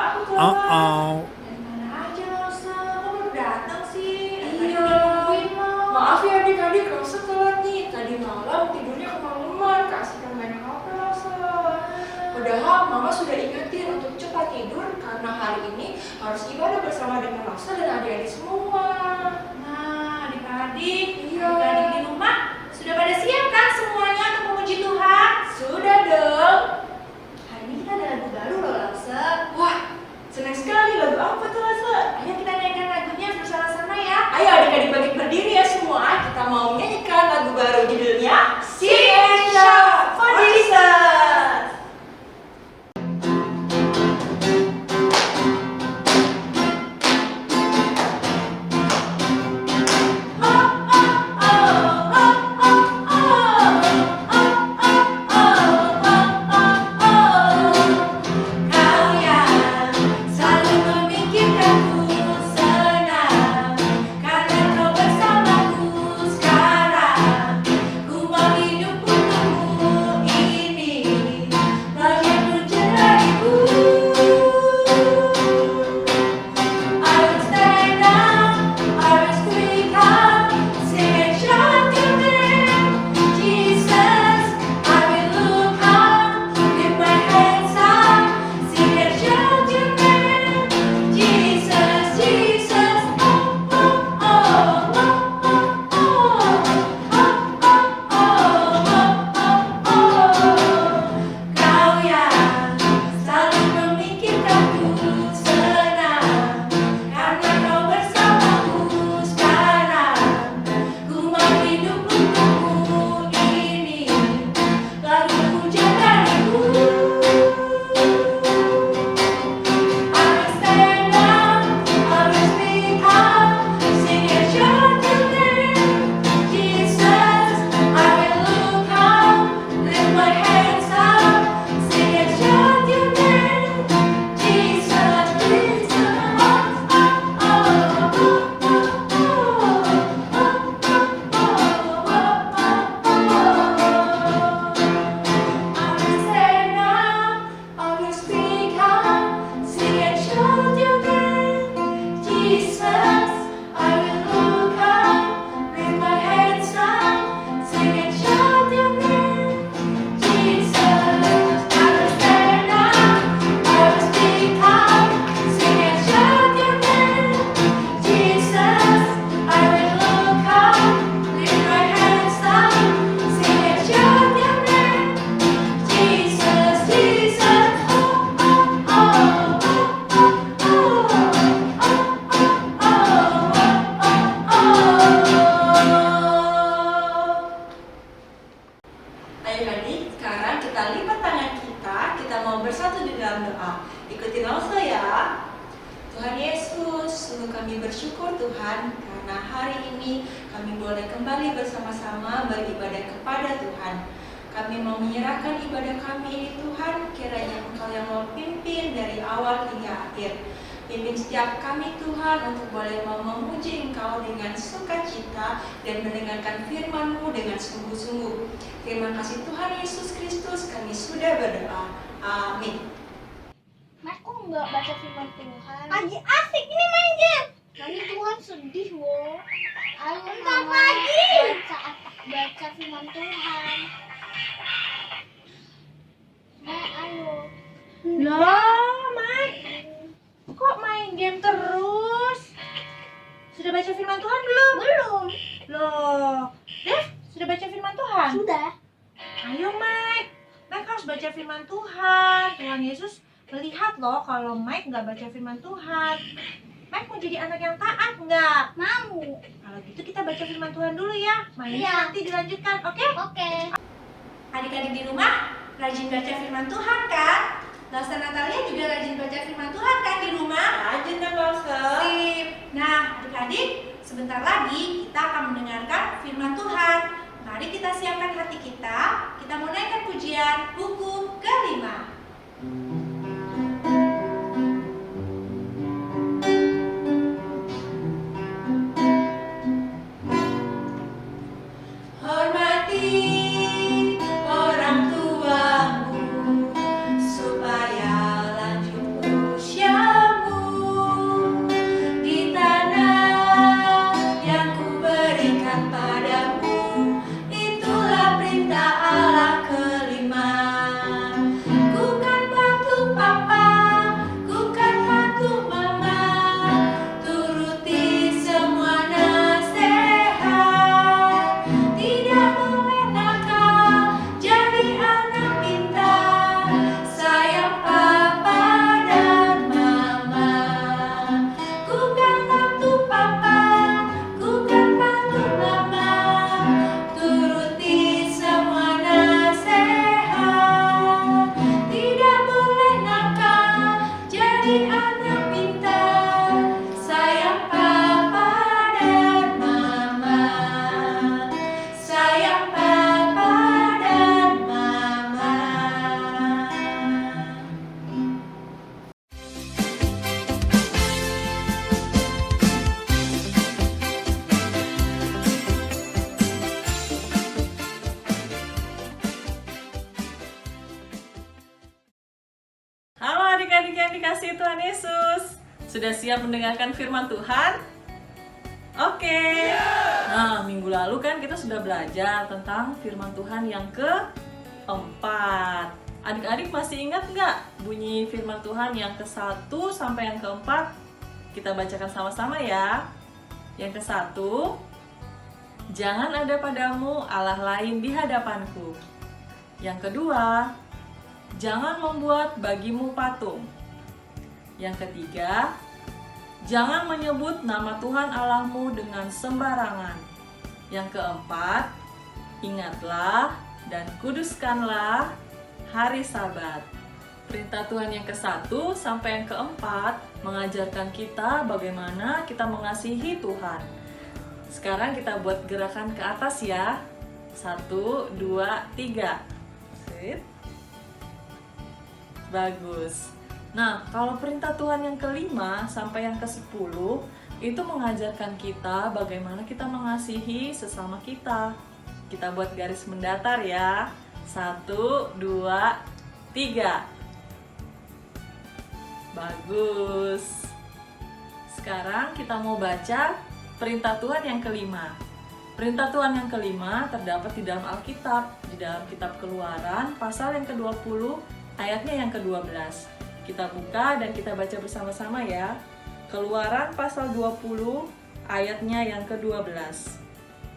aku telat. Oh. Dari mana aja Rosa? Kok baru datang sih? Iya. Tadi lo. Maaf ya adik-adik, Rosa telat nih. Tadi malam tidurnya kemalaman, keasikan main HP Rosa. Padahal Mama sudah ingetin untuk cepat tidur karena hari ini harus ibadah bersama dengan Rosa dan adik-adik semua. Nah, adik-adik, Iya. adik-adik di rumah sudah pada siap kan semuanya untuk memuji Tuhan? Sudah dong. Hari ini kita ada lagu baru loh, Rosa. Wah, senang sekali. Lagu apa tuh Rosa? Ayo kita nyanyikan lagunya bersama-sama ya. Ayo adik-adik bangkit berdiri ya semua. Kita mau menyanyikan lagu baru judulnya Sing and Shout for Jesus. Kau yang selalu memikirkanku senang, karena kau bersamaku sekarang. Ku mau hidup untukmu ini, bagian menjadiku. I will stand up, I will speak up, sing and shout your name, Jesus. I will look up, lift my hands up, sing and shout your name, Jesus, Jesus. Oh, oh, oh, oh, oh, oh, oh, oh. Kau yang selalu memikirkanku senang, karena kau bersamaku sekarang. Ku mau hidup untukmu ini, lalu puja dariku. I will stand up, I will speak up, sing and shout your name, Jesus. I will look up, lift my hands up, sing and shout your name, Jesus, Jesus. I will stand up, I will speak up, sing and shout your name, Jesus. I will look up, lift my hands up, sing and shout your name, Jesus. I will stand up, I will speak up, sing and shout your name, Jesus. I will look up, lift my hands up, sing and shout your name, Jesus, Jesus. Oh, oh, oh, Ayo adik, sekarang kita lipat tangan kita mau bersatu di dalam doa. Ikuti Rosa ya. Tuhan Yesus, sungguh kami bersyukur Tuhan karena hari ini kami boleh kembali bersama-sama beribadah kepada Tuhan. Kami mau menyerahkan ibadah kami ini Tuhan, kiranya Engkau yang mau pimpin dari awal hingga akhir. Pimpin setiap kami Tuhan untuk boleh mau memuji Engkau dengan sukacita dan mendengarkan firman-Mu dengan sungguh-sungguh. Terima kasih Tuhan Yesus Kristus, kami sudah berdoa. Amin. Mas, kok nggak baca firman Tuhan? Lagi asik ini main game. Nanti Tuhan sedih loh. Ayo Bentar Mama, lagi. baca firman Tuhan. Nah, ayo. Loh, Mike, kok main game terus? Sudah baca firman Tuhan belum? Belum. Loh, Dev, sudah baca firman Tuhan? Sudah. Ayo Mike, Mike harus baca firman Tuhan. Tuhan Yesus melihat loh kalau Mike nggak baca firman Tuhan. Mike mau jadi anak yang taat nggak? Mau. Kalau gitu kita baca firman Tuhan dulu ya. Mainnya Iya. nanti dilanjutkan, oke? Oke. Adik-adik di rumah rajin baca firman Tuhan kan? Rosa Natalia juga rajin baca firman Tuhan kan di rumah? Rajin dan Rosa. Sip. Nah, adik-adik, sebentar lagi kita akan mendengarkan firman Tuhan. Mari kita siapkan hati kita. Kita mau naikkan pujian buku kelima. Orang tuamu supaya lanjut usia. yang dikasihi Tuhan Yesus? Sudah siap mendengarkan firman Tuhan? Oke. Nah, minggu lalu kan kita sudah belajar tentang firman Tuhan yang keempat. Adik-adik masih ingat nggak bunyi firman Tuhan yang ke-1 sampai yang ke-4? Kita bacakan sama-sama ya. Yang ke-1, jangan ada padamu Allah lain di hadapanku. Yang kedua, jangan membuat bagimu patung. Yang ketiga, jangan menyebut nama Tuhan Allahmu dengan sembarangan. Yang keempat, ingatlah dan kuduskanlah hari Sabat. Perintah Tuhan yang ke-1 sampai yang ke-4 mengajarkan kita bagaimana kita mengasihi Tuhan. Sekarang kita buat gerakan ke atas ya. 1, 2, 3. Sip. Bagus. Nah, kalau perintah Tuhan yang ke-5 sampai yang ke-10 itu mengajarkan kita bagaimana kita mengasihi sesama kita. Kita buat garis mendatar ya. 1, 2, 3. Bagus. Sekarang kita mau baca perintah Tuhan yang ke-5. Perintah Tuhan yang ke-5 terdapat di dalam Alkitab, di dalam kitab Keluaran pasal yang ke-20 ayatnya yang ke-12. Kita buka dan kita baca bersama-sama ya. Keluaran pasal 20 ayatnya yang ke-12.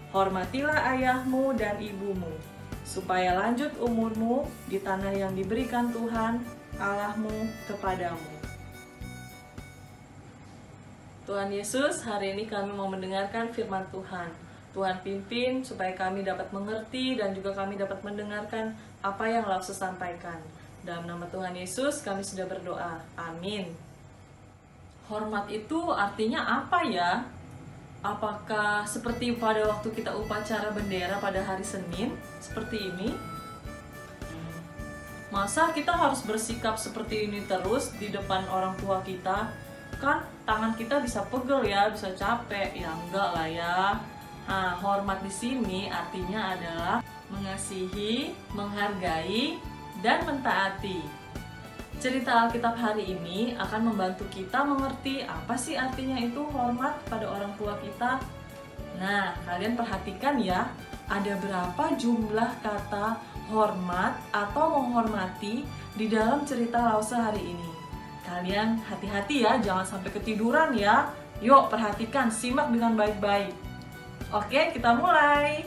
Hormatilah ayahmu dan ibumu, supaya lanjut umurmu di tanah yang diberikan Tuhan Allahmu kepadamu. Tuhan Yesus, hari ini kami mau mendengarkan firman Tuhan. Tuhan pimpin supaya kami dapat mengerti dan juga kami dapat mendengarkan apa yang Laksana sampaikan. Dalam nama Tuhan Yesus kami sudah berdoa. Amin. Hormat itu artinya apa ya? Apakah seperti pada waktu kita upacara bendera pada hari Senin? Seperti ini? Masa kita harus bersikap seperti ini terus di depan orang tua kita? Kan tangan kita bisa pegel ya, bisa capek. Ya enggak lah ya. Nah, hormat di sini artinya adalah mengasihi, menghargai, dan mentaati. Cerita Alkitab hari ini akan membantu kita mengerti apa sih artinya itu hormat pada orang tua kita. Nah, kalian perhatikan ya, ada berapa jumlah kata hormat atau menghormati di dalam cerita Lause hari ini. Kalian hati-hati ya, jangan sampai ketiduran ya. Yuk, perhatikan, simak dengan baik-baik. Oke, kita mulai.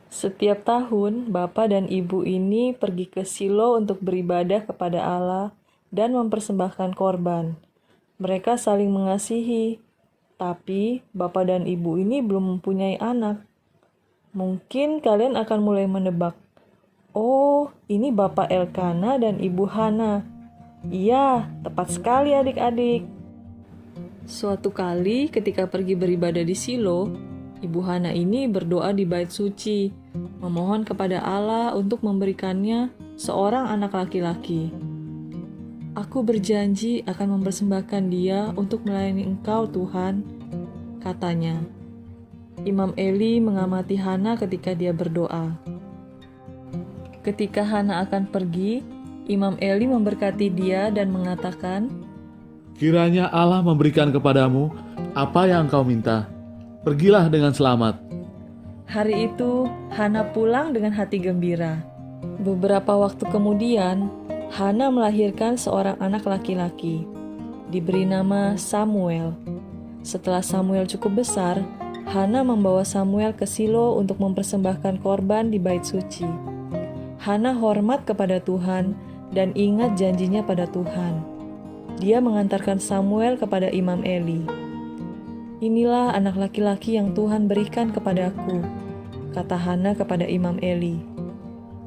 Setiap tahun, Bapak dan Ibu ini pergi ke Shilo untuk beribadah kepada Allah dan mempersembahkan korban. Mereka saling mengasihi, tapi Bapak dan Ibu ini belum mempunyai anak. Mungkin kalian akan mulai menebak, oh, ini Bapak Elkana dan Ibu Hana. Iya, tepat sekali adik-adik. Suatu kali ketika pergi beribadah di Shilo, Ibu Hana ini berdoa di bait suci, memohon kepada Allah untuk memberikannya seorang anak laki-laki. Aku berjanji akan mempersembahkan dia untuk melayani Engkau, Tuhan, katanya. Imam Eli mengamati Hana ketika dia berdoa. Ketika Hana akan pergi, Imam Eli memberkati dia dan mengatakan, kiranya Allah memberikan kepadamu apa yang engkau minta. Pergilah dengan selamat. Hari itu, Hana pulang dengan hati gembira. Beberapa waktu kemudian, Hana melahirkan seorang anak laki-laki. Diberi nama Samuel. Setelah Samuel cukup besar, Hana membawa Samuel ke Shilo untuk mempersembahkan korban di bait suci. Hana hormat kepada Tuhan dan ingat janjinya pada Tuhan. Dia mengantarkan Samuel kepada Imam Eli. Inilah anak laki-laki yang Tuhan berikan kepadaku, kata Hana kepada Imam Eli.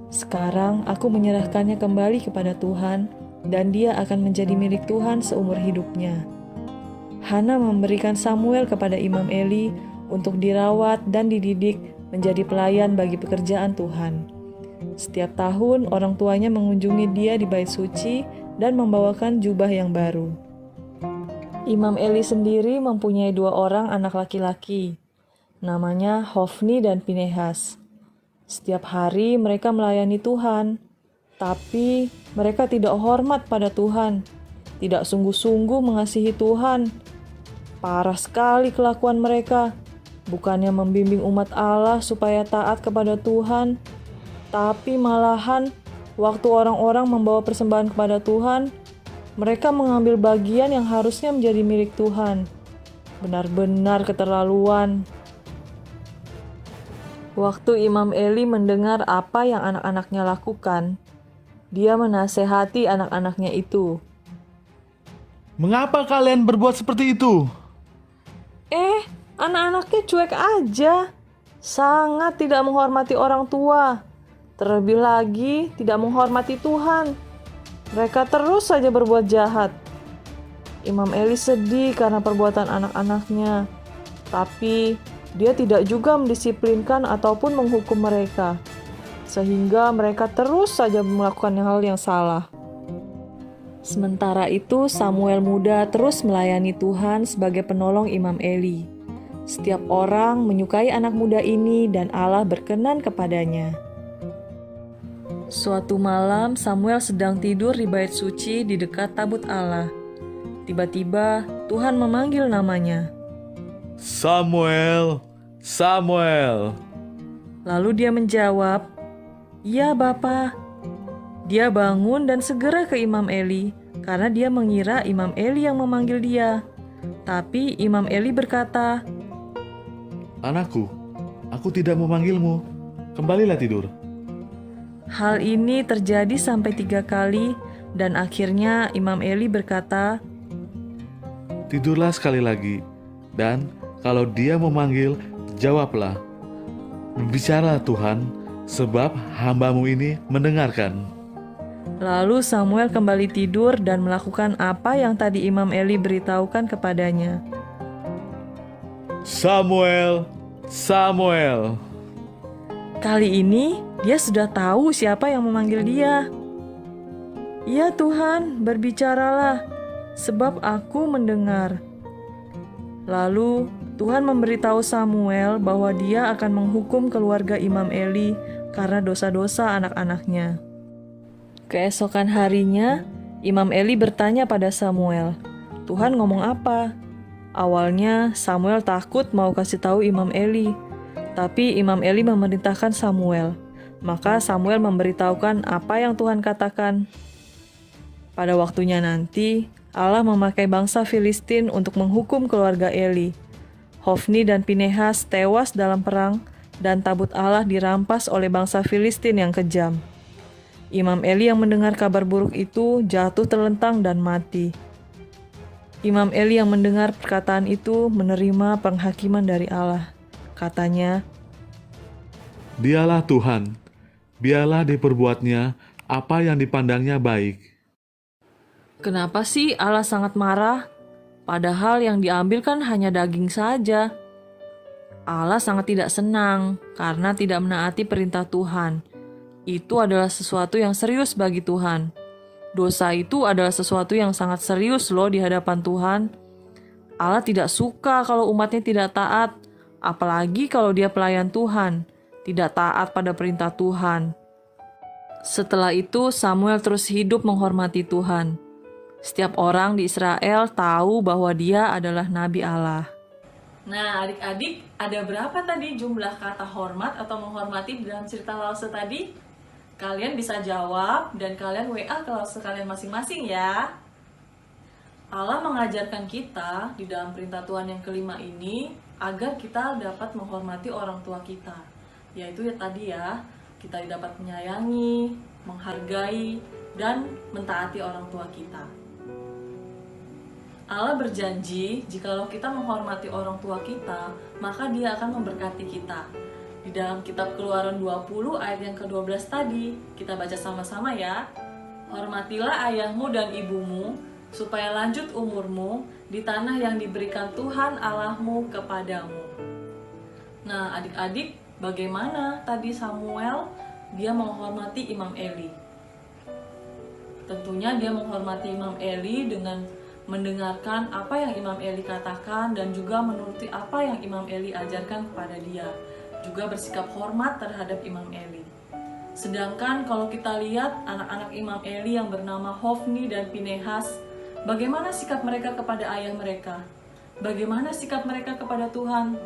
Sekarang aku menyerahkannya kembali kepada Tuhan, dan dia akan menjadi milik Tuhan seumur hidupnya. Hana memberikan Samuel kepada Imam Eli untuk dirawat dan dididik menjadi pelayan bagi pekerjaan Tuhan. Setiap tahun orang tuanya mengunjungi dia di bait suci dan membawakan jubah yang baru. Imam Eli sendiri mempunyai 2 orang anak laki-laki, namanya Hofni dan Pinehas. Setiap hari mereka melayani Tuhan. Tapi mereka tidak hormat pada Tuhan, tidak sungguh-sungguh mengasihi Tuhan. Parah sekali kelakuan mereka. Bukannya membimbing umat Allah supaya taat kepada Tuhan, tapi malahan waktu orang-orang membawa persembahan kepada Tuhan, mereka mengambil bagian yang harusnya menjadi milik Tuhan. Benar-benar keterlaluan. Waktu Imam Eli mendengar apa yang anak-anaknya lakukan, dia menasehati anak-anaknya itu. Mengapa kalian berbuat seperti itu? Anak-anaknya cuek aja. Sangat tidak menghormati orang tua. Terlebih lagi tidak menghormati Tuhan. Mereka terus saja berbuat jahat. Imam Eli sedih karena perbuatan anak-anaknya. Tapi dia tidak juga mendisiplinkan ataupun menghukum mereka. Sehingga mereka terus saja melakukan hal yang salah. Sementara itu Samuel muda terus melayani Tuhan sebagai penolong Imam Eli. Setiap orang menyukai anak muda ini dan Allah berkenan kepadanya. Suatu malam Samuel sedang tidur di bait suci di dekat tabut Allah. Tiba-tiba Tuhan memanggil namanya. Samuel, Samuel. Lalu dia menjawab, "Ya Bapa." Dia bangun dan segera ke Imam Eli karena dia mengira Imam Eli yang memanggil dia. Tapi Imam Eli berkata, Anakku, aku tidak memanggilmu. Kembalilah tidur. hal ini terjadi sampai 3 kali dan akhirnya Imam Eli berkata, Tidurlah sekali lagi. Dan kalau dia memanggil, jawablah. Bicara Tuhan, sebab hamba-Mu ini mendengarkan. Lalu Samuel kembali tidur dan melakukan apa yang tadi Imam Eli beritahukan kepadanya. Samuel, Samuel. Kali ini dia sudah tahu siapa yang memanggil dia. "Ya Tuhan, berbicaralah, sebab aku mendengar." Lalu Tuhan memberitahu Samuel bahwa dia akan menghukum keluarga Imam Eli karena dosa-dosa anak-anaknya. Keesokan harinya, Imam Eli bertanya pada Samuel, "Tuhan ngomong apa?" Awalnya Samuel takut mau kasih tahu Imam Eli, tapi Imam Eli memerintahkan Samuel. Maka Samuel memberitahukan apa yang Tuhan katakan. Pada waktunya nanti, Allah memakai bangsa Filistin untuk menghukum keluarga Eli. Hofni dan Pinehas tewas dalam perang, dan tabut Allah dirampas oleh bangsa Filistin yang kejam. Imam Eli yang mendengar kabar buruk itu jatuh terlentang dan mati. Imam Eli yang mendengar perkataan itu menerima penghakiman dari Allah. Katanya, Dialah Tuhan, biarlah diperbuatnya apa yang dipandangnya baik. "Kenapa sih Allah sangat marah? Padahal yang diambil kan hanya daging saja." Allah sangat tidak senang karena tidak menaati perintah Tuhan. Itu adalah sesuatu yang serius bagi Tuhan. Dosa itu adalah sesuatu yang sangat serius loh di hadapan Tuhan. Allah tidak suka kalau umatnya tidak taat, apalagi kalau dia pelayan Tuhan, tidak taat pada perintah Tuhan. Setelah itu Samuel terus hidup menghormati Tuhan. Setiap orang di Israel tahu bahwa dia adalah Nabi Allah. Nah, adik-adik, ada berapa tadi jumlah kata hormat atau menghormati di dalam cerita Lause tadi? Kalian bisa jawab dan kalian WA ke Lause kalian masing-masing ya. Allah mengajarkan kita di dalam perintah Tuhan yang kelima ini agar kita dapat menghormati orang tua kita. Yaitu ya tadi ya, kita dapat menyayangi, menghargai, dan mentaati orang tua kita. Allah berjanji, jikalau kita menghormati orang tua kita, maka Dia akan memberkati kita. Di dalam kitab Keluaran 20 ayat yang ke-12 tadi, kita baca sama-sama ya. Hormatilah ayahmu dan ibumu, supaya lanjut umurmu di tanah yang diberikan Tuhan Allahmu kepadamu. Nah, adik-adik, bagaimana tadi Samuel? Dia menghormati Imam Eli. Tentunya dia menghormati Imam Eli dengan mendengarkan apa yang Imam Eli katakan dan juga menuruti apa yang Imam Eli ajarkan kepada dia. Juga bersikap hormat terhadap Imam Eli. Sedangkan kalau kita lihat anak-anak Imam Eli yang bernama Hofni dan Pinehas, bagaimana sikap mereka kepada ayah mereka? Bagaimana sikap mereka kepada Tuhan?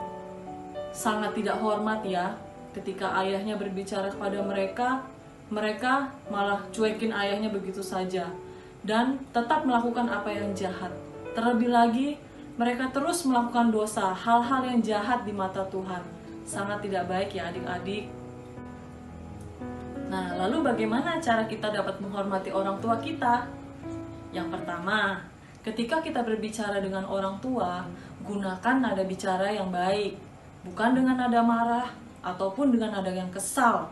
Sangat tidak hormat ya. Ketika ayahnya berbicara kepada mereka, mereka malah cuekin ayahnya begitu saja dan tetap melakukan apa yang jahat. Terlebih lagi, mereka terus melakukan dosa, hal-hal yang jahat di mata Tuhan. Sangat tidak baik ya adik-adik. Nah, lalu bagaimana cara kita dapat menghormati orang tua kita? Yang pertama, ketika kita berbicara dengan orang tua, gunakan nada bicara yang baik, bukan dengan nada marah ataupun dengan nada yang kesal.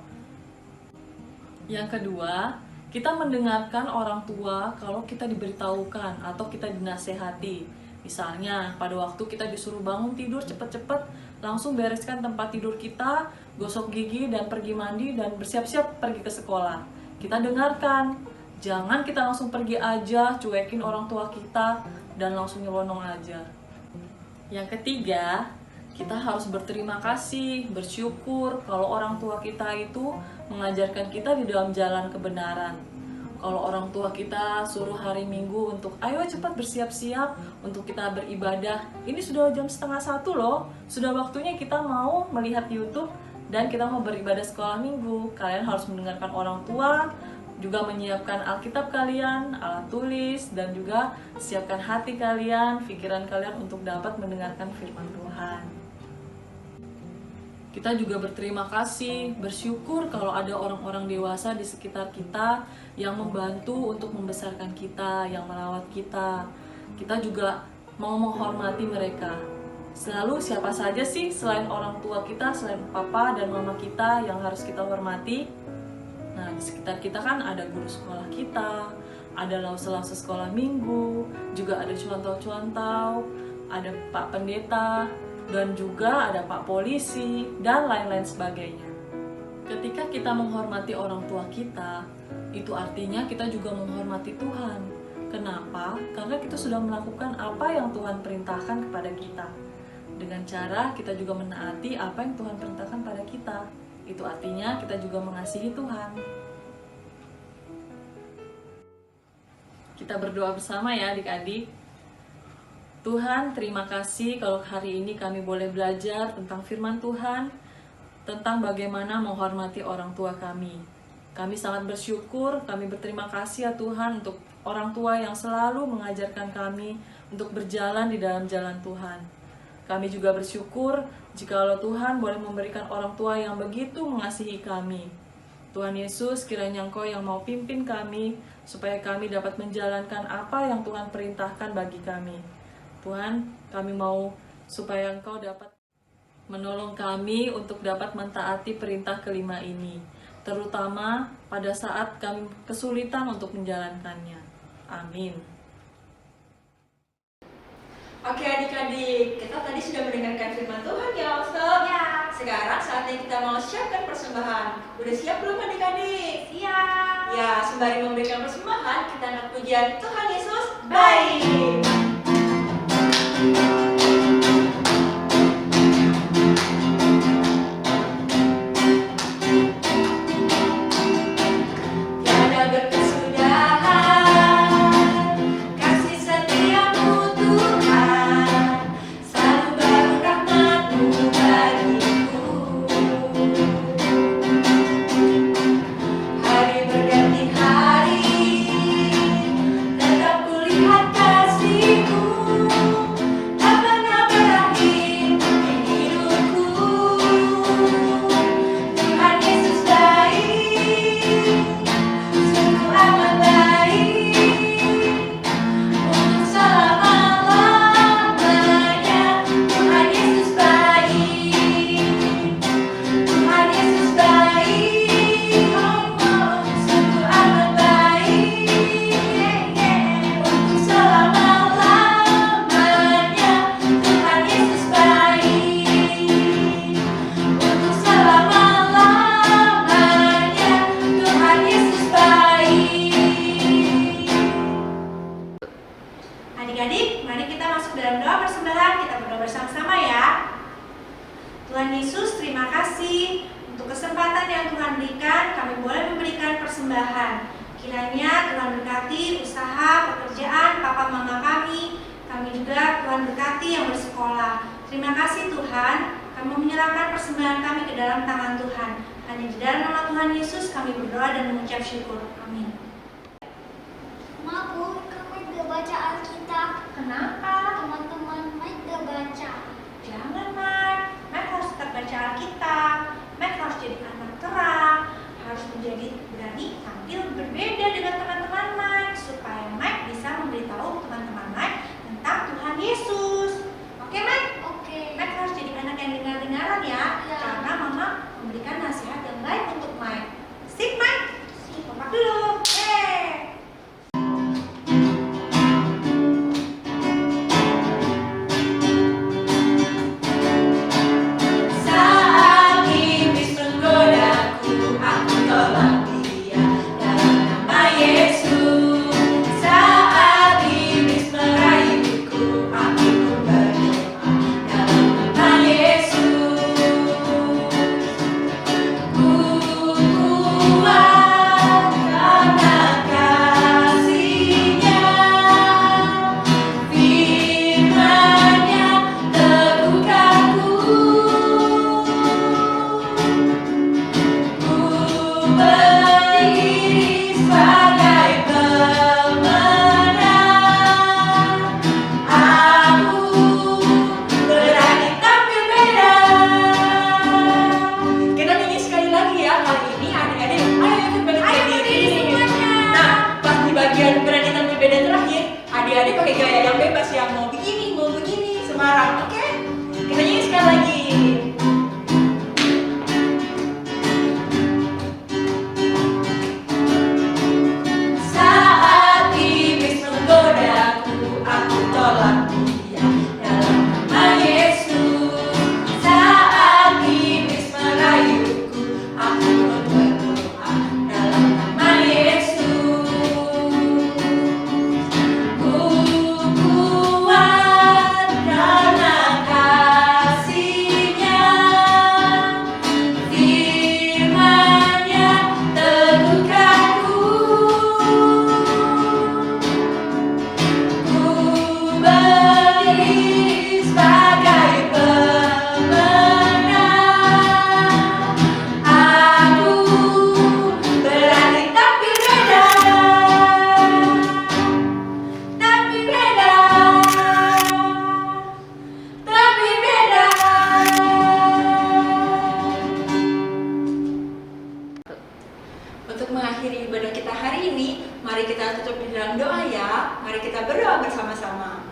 Yang kedua, kita mendengarkan orang tua kalau kita diberitahukan atau kita dinasehati. Misalnya, pada waktu kita disuruh bangun tidur cepet-cepet, langsung bereskan tempat tidur kita, gosok gigi dan pergi mandi dan bersiap-siap pergi ke sekolah. Kita dengarkan, jangan kita langsung pergi aja, cuekin orang tua kita dan langsung nyelonong aja. Yang ketiga, kita harus berterima kasih, bersyukur kalau orang tua kita itu mengajarkan kita di dalam jalan kebenaran. Kalau orang tua kita suruh hari Minggu untuk ayo cepat bersiap-siap untuk kita beribadah. Ini sudah jam 12:30 loh. Sudah waktunya kita mau melihat YouTube dan kita mau beribadah sekolah Minggu. Kalian harus mendengarkan orang tua, juga menyiapkan Alkitab kalian, alat tulis, dan juga siapkan hati kalian, pikiran kalian untuk dapat mendengarkan firman Tuhan. Kita juga berterima kasih, bersyukur kalau ada orang-orang dewasa di sekitar kita yang membantu untuk membesarkan kita, yang merawat kita. Kita juga mau menghormati mereka. Selalu siapa saja sih selain orang tua kita, selain papa dan mama kita yang harus kita hormati? Nah, di sekitar kita kan ada guru sekolah kita, ada lause-lause sekolah minggu, juga ada cuantau-cuantau, ada Pak Pendeta, dan juga ada Pak Polisi, dan lain-lain sebagainya. Ketika kita menghormati orang tua kita, itu artinya kita juga menghormati Tuhan. Kenapa? Karena kita sudah melakukan apa yang Tuhan perintahkan kepada kita. Dengan cara kita juga menaati apa yang Tuhan perintahkan pada kita. Itu artinya kita juga mengasihi Tuhan. Kita berdoa bersama ya adik-adik. Tuhan, terima kasih kalau hari ini kami boleh belajar tentang firman Tuhan, tentang bagaimana menghormati orang tua kami. Kami sangat bersyukur, kami berterima kasih ya Tuhan untuk orang tua yang selalu mengajarkan kami untuk berjalan di dalam jalan Tuhan. Kami juga bersyukur jikalau Tuhan boleh memberikan orang tua yang begitu mengasihi kami. Tuhan Yesus, kiranya Engkau yang mau pimpin kami, supaya kami dapat menjalankan apa yang Tuhan perintahkan bagi kami. Tuhan, kami mau supaya Engkau dapat menolong kami untuk dapat mentaati perintah kelima ini, terutama pada saat kami kesulitan untuk menjalankannya. Amin. Oke adik-adik, kita tadi sudah mendengarkan firman Tuhan ya Lause? Ya. Sekarang saatnya kita mau siapkan persembahan. Udah siap belum adik-adik? Siap. Ya, sembari memberikan persembahan, kita angkat pujian Tuhan Yesus baik. Tiada berkesudahan kasih setiamu Tuhan, selalu baru rahmat-Mu bagiku. Hari berganti hari, tetap kulihat kasih-Mu. Tak pernah berakhir di hidupku. Tuhan Yesus baik, sungguh amat baik, untuk selama-lamanya. Tuhan Yesus baik, Tuhan Yesus baik, sungguh amat baik, untuk selama-lamanya. Tuhan Yesus baik, untuk selama-lamanya. Tuhan Yesus baik. Adik-adik, mari kita masuk dalam doa persembahan. Kita berdoa bersama-sama ya. Tuhan Yesus, terima kasih untuk Untuk kesempatan yang Tuhan berikan, kami boleh memberikan persembahan. Kiranya Tuhan berkati usaha, pekerjaan, papa mama kami. Kami juga Tuhan berkati yang bersekolah. Terima kasih Tuhan, kami menyerahkan persembahan kami ke dalam tangan Tuhan. Hanya di dalam nama Tuhan Yesus kami berdoa dan mengucap syukur. Amin. Ma, Bu, kamu udah baca Alkitab. Kenapa? Teman-teman Mike udah baca. Jangan, Mike. Mike harus tetap baca Alkitab. Mike harus jadi anak terang. Harus menjadi berani tampil berbeda dengan teman-teman Mike. Supaya Mike bisa memberitahu teman-teman Mike tentang Tuhan Yesus. Oke, Mike? Oke. Mike harus jadi anak yang dengar-dengaran ya. Ya. Karena Mama memberikan nasihat yang baik untuk Mike. Sip, Mike? Sip. Kompak dulu. Saat iblis menggodaku, aku tolak dia dalam nama Yesus. Saat iblis merayuku, aku pun berdoa dalam nama Yesus. Ku kuat karena kasih-Nya, firman-Nya teguhkan ku. Ku berdiri sebagai pemenang. Aku berani tampil beda. Kita nyanyi sekali lagi ya kali ini adik-adik. Ayo ikut berdiri semuanya. Nah, pas di bagian berani tampil beda terakhir, adik-adik pakai gaya yang bebas yang mau begini, Semarang, oke? Kita nyanyi sekali lagi. Saat iblis menggodaku, aku tolak dia dalam nama Yesus. Saat iblis merayuku, aku pun berdoa dalam nama Yesus. Ku kuat karena kasih-Nya, firman-Nya teguhkan ku. Ku berdiri sebagai pemenang. Aku berani tampil beda. Tampil beda. Tampil beda. Untuk mengakhiri ibadah kita hari ini, mari kita tutup di dalam doa ya. Mari kita berdoa bersama-sama.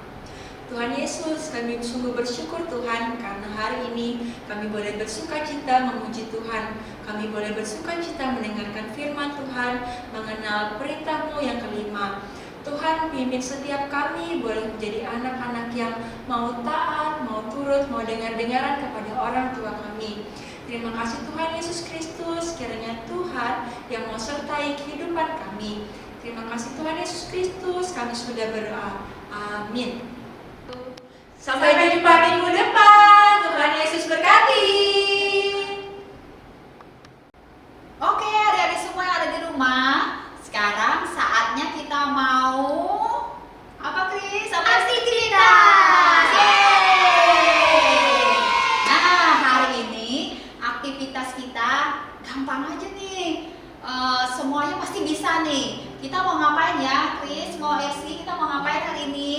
Tuhan Yesus, kami sungguh bersyukur Tuhan karena hari ini kami boleh bersuka cita memuji Tuhan. Kami boleh bersuka cita mendengarkan firman Tuhan, mengenal perintah-Mu yang kelima. Tuhan, pimpin setiap kami boleh menjadi anak-anak yang mau taat, mau turut, mau dengar-dengaran kepada orang tua kami. Terima kasih Tuhan Yesus Kristus, kiranya Tuhan yang mau sertai kehidupan kami. Terima kasih Tuhan Yesus Kristus, kami sudah berdoa. Amin. Sampai jumpa minggu depan. Tuhan Yesus berkati. Oke, adik-adik semua yang ada di rumah, sekarang saatnya kita mau apa, Kris? Aktivitas. Yeay! Nah, hari ini aktivitas kita gampang aja nih. Semuanya pasti bisa nih. Kita mau ngapain ya, Kris? Mau Esi? Kita mau ngapain hari ini?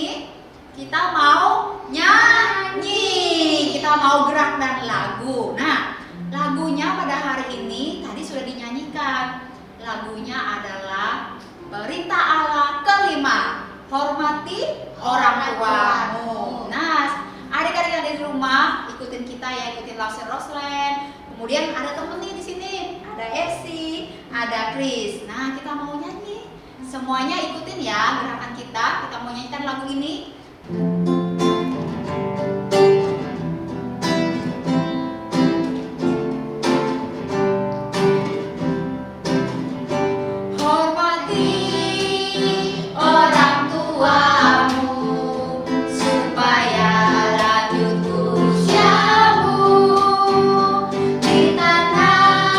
Kita mau nyanyi. Kita mau gerak dan lagu. Nah, lagunya pada hari ini tadi sudah dinyanyikan. Lagunya adalah Perintah Allah kelima, hormati orang tuamu. Nah, adik-adik yang ada di rumah ikutin kita ya, ikutin Lause Rosland. Kemudian ada temen nih di sini, ada Esi, ada Kris. Nah, kita mau nyanyi. Semuanya ikutin ya gerakan kita. Kita mau nyanyikan lagu ini. Hormati orang tuamu supaya lanjut usiamu di tanah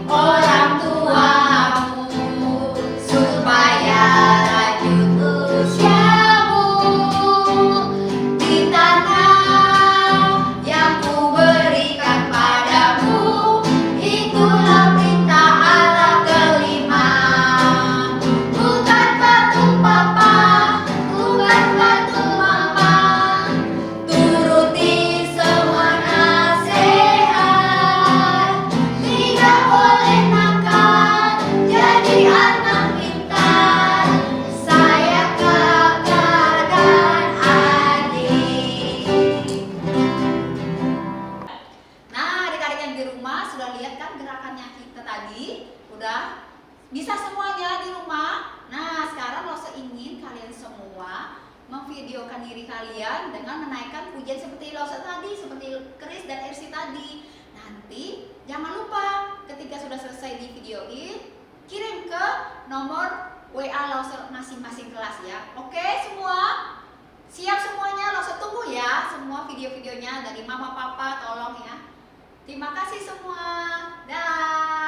orang tuamu supaya lanjut usiamu di tanah yang kuberikan padamu. Itulah perintah Allah kelima. Bukan batu papa, bukan batu mama, turuti semua nasihat. Tidak boleh nakal, jadi anak pintar. Saya kakak dan adik. Nah, adik-adik yang di rumah sudah lihat kan gerakannya kita tadi? Udah bisa semuanya di rumah? Nah, sekarang Lose ingin kalian semua memvideokan diri kalian dengan menaikkan pujian seperti Lose tadi, seperti Chris dan Ersi tadi. Nanti jangan lupa ketika sudah selesai di videoin, kirim ke nomor WA Lose masing-masing kelas ya. Oke semua? Siap semuanya? Lose tunggu ya semua video-videonya dari mama papa, tolong ya. Terima kasih semua. Dah.